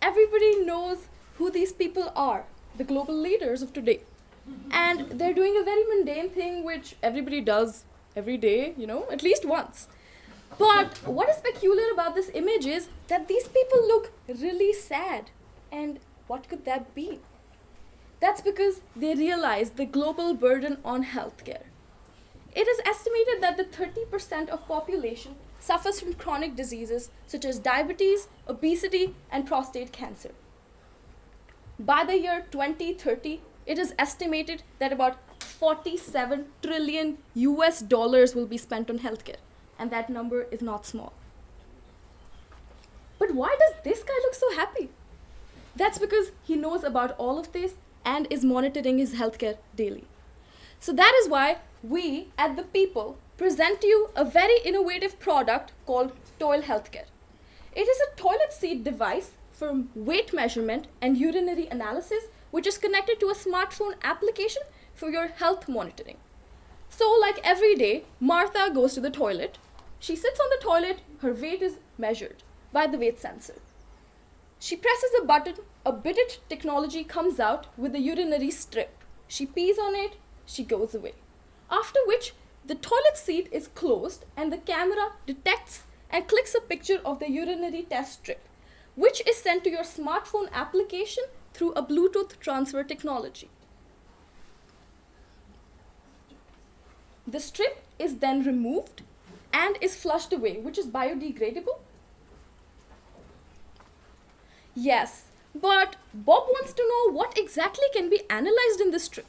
everybody knows who these people are, the global leaders of today. And they're doing a very mundane thing which everybody does every day, at least once. But what is peculiar about this image is that these people look really sad. And what could that be? That's because they realize the global burden on healthcare. It is estimated that the 30% of population suffers from chronic diseases such as diabetes, obesity, and prostate cancer. By the year 2030, it is estimated that about 47 trillion US dollars will be spent on healthcare, and that number is not small. But why does this guy look so happy? That's because he knows about all of this and is monitoring his healthcare daily. So that is why we at The People present to you a very innovative product called ToilHealth. It is a toilet seat device for weight measurement and urinary analysis, which is connected to a smartphone application for your health monitoring. So like every day, Martha goes to the toilet. She sits on the toilet, her weight is measured by the weight sensor. She presses a button, a bidet technology comes out with a urinary strip. She pees on it, she goes away. After which, the toilet seat is closed and the camera detects and clicks a picture of the urinary test strip, which is sent to your smartphone application through a Bluetooth transfer technology. The strip is then removed and is flushed away, which is biodegradable. Yes, but Bob wants to know what exactly can be analyzed in this strip.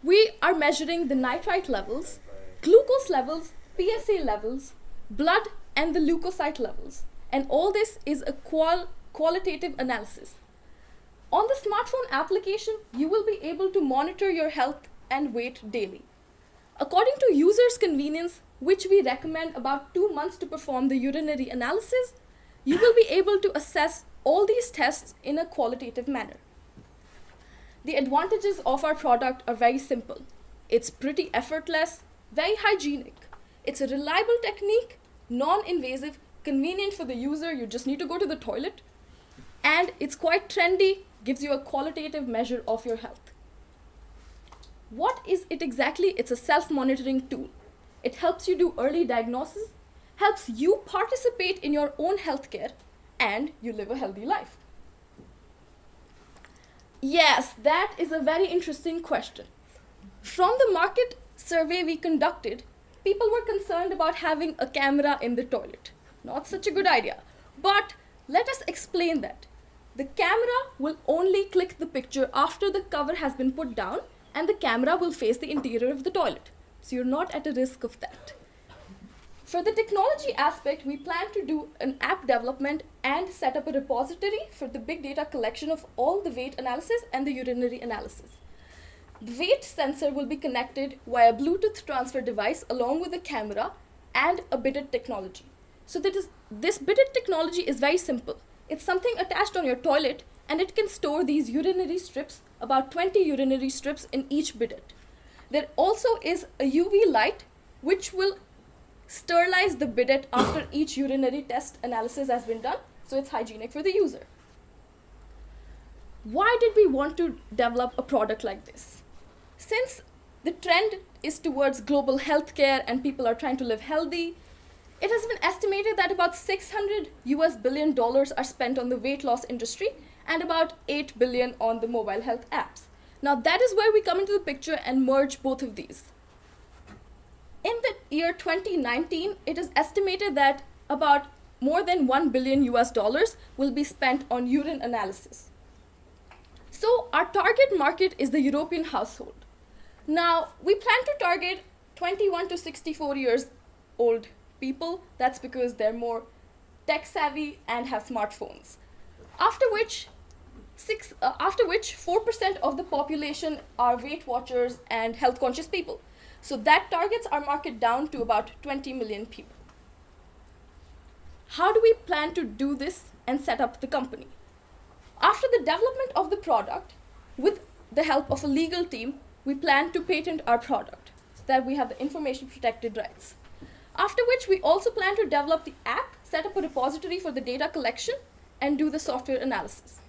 We are measuring the nitrite levels, glucose levels, PSA levels, blood, and the leukocyte levels. And all this is a qualitative analysis. On the smartphone application, you will be able to monitor your health and weight daily. According to users' convenience, which we recommend about 2 months to perform the urinary analysis, you will be able to assess all these tests in a qualitative manner. The advantages of our product are very simple. It's pretty effortless, very hygienic. It's a reliable technique, non-invasive, convenient for the user, you just need to go to the toilet. And it's quite trendy, gives you a qualitative measure of your health. What is it exactly? It's a self-monitoring tool. It helps you do early diagnosis, helps you participate in your own healthcare, and you live a healthy life. Yes, that is a very interesting question. From the market survey we conducted, people were concerned about having a camera in the toilet. Not such a good idea. But let us explain that. The camera will only click the picture after the cover has been put down, and the camera will face the interior of the toilet. So you're not at a risk of that. For the technology aspect, we plan to do an app development and set up a repository for the big data collection of all the weight analysis and the urinary analysis. The weight sensor will be connected via Bluetooth transfer device along with a camera and a bidet technology. So this bidet technology is very simple. It's something attached on your toilet and it can store these urinary strips, about 20 urinary strips in each bidet. There also is a UV light which will sterilize the bidet after each urinary test analysis has been done, so it's hygienic for the user. Why did we want to develop a product like this? Since the trend is towards global healthcare and people are trying to live healthy, it has been estimated that about $600 billion are spent on the weight loss industry and about $8 billion on the mobile health apps. Now that is where we come into the picture and merge both of these. In the year 2019, it is estimated that about more than $1 billion will be spent on urine analysis. So our target market is the European household. Now, we plan to target 21 to 64 years old people. That's because they're more tech savvy and have smartphones. After which 4% of the population are Weight Watchers and health conscious people. So that targets our market down to about 20 million people. How do we plan to do this and set up the company? After the development of the product, with the help of a legal team, we plan to patent our product so that we have the information protected rights. After which we also plan to develop the app, set up a repository for the data collection, and do the software analysis.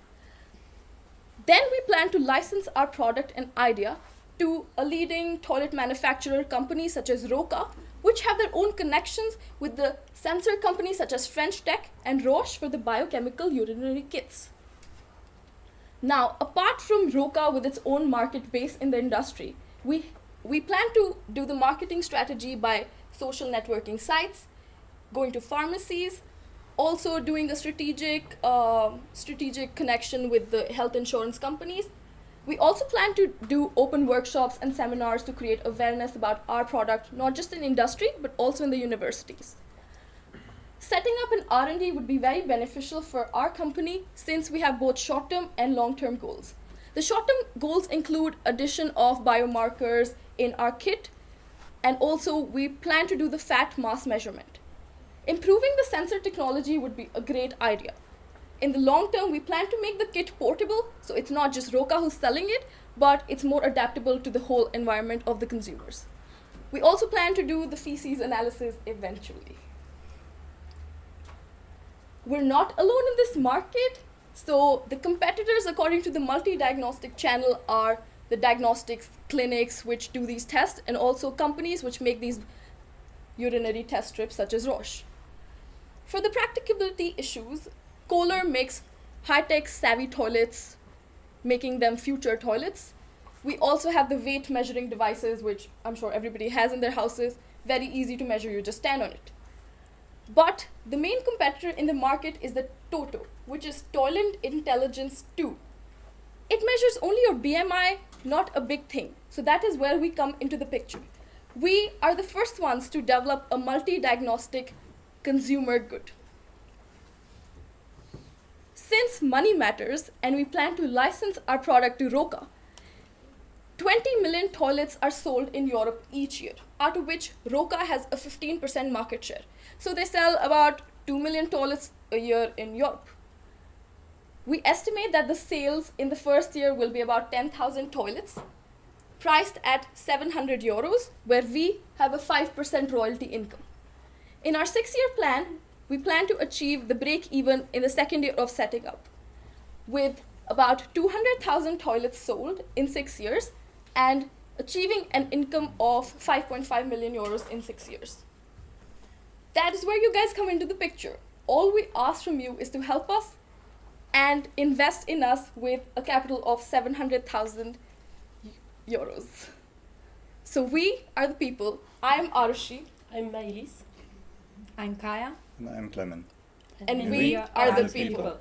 Then we plan to license our product and idea to a leading toilet manufacturer company such as Roca, which have their own connections with the sensor companies such as French Tech and Roche for the biochemical urinary kits. Now, apart from Roca with its own market base in the industry, we plan to do the marketing strategy by social networking sites, going to pharmacies, also doing a strategic connection with the health insurance companies. We also plan to do open workshops and seminars to create awareness about our product, not just in industry, but also in the universities. Setting up an R&D would be very beneficial for our company since we have both short-term and long-term goals. The short-term goals include addition of biomarkers in our kit, and also we plan to do the fat mass measurement. Improving the sensor technology would be a great idea. In the long term, we plan to make the kit portable, so it's not just Roca who's selling it, but it's more adaptable to the whole environment of the consumers. We also plan to do the feces analysis eventually. We're not alone in this market, so the competitors according to the multi-diagnostic channel are the diagnostics clinics which do these tests, and also companies which make these urinary test strips such as Roche. For the practicability issues, Kohler makes high-tech savvy toilets, making them future toilets. We also have the weight measuring devices, which I'm sure everybody has in their houses. Very easy to measure, you just stand on it. But the main competitor in the market is the TOTO, which is Toilet Intelligence 2. It measures only your BMI, not a big thing. So that is where we come into the picture. We are the first ones to develop a multi-diagnostic consumer good. Since money matters and we plan to license our product to Roca, 20 million toilets are sold in Europe each year, out of which Roca has a 15% market share. So they sell about 2 million toilets a year in Europe. We estimate that the sales in the first year will be about 10,000 toilets, priced at 700 euros, where we have a 5% royalty income. In our 6-year plan, we plan to achieve the break-even in the second year of setting up, with about 200,000 toilets sold in 6 years and achieving an income of 5.5 million euros in 6 years. That is where you guys come into the picture. All we ask from you is to help us and invest in us with a capital of 700,000 euros. So we are the people. I am Arushi. I'm Maëlys. I'm Kaya. And I'm Clement. And we are the people.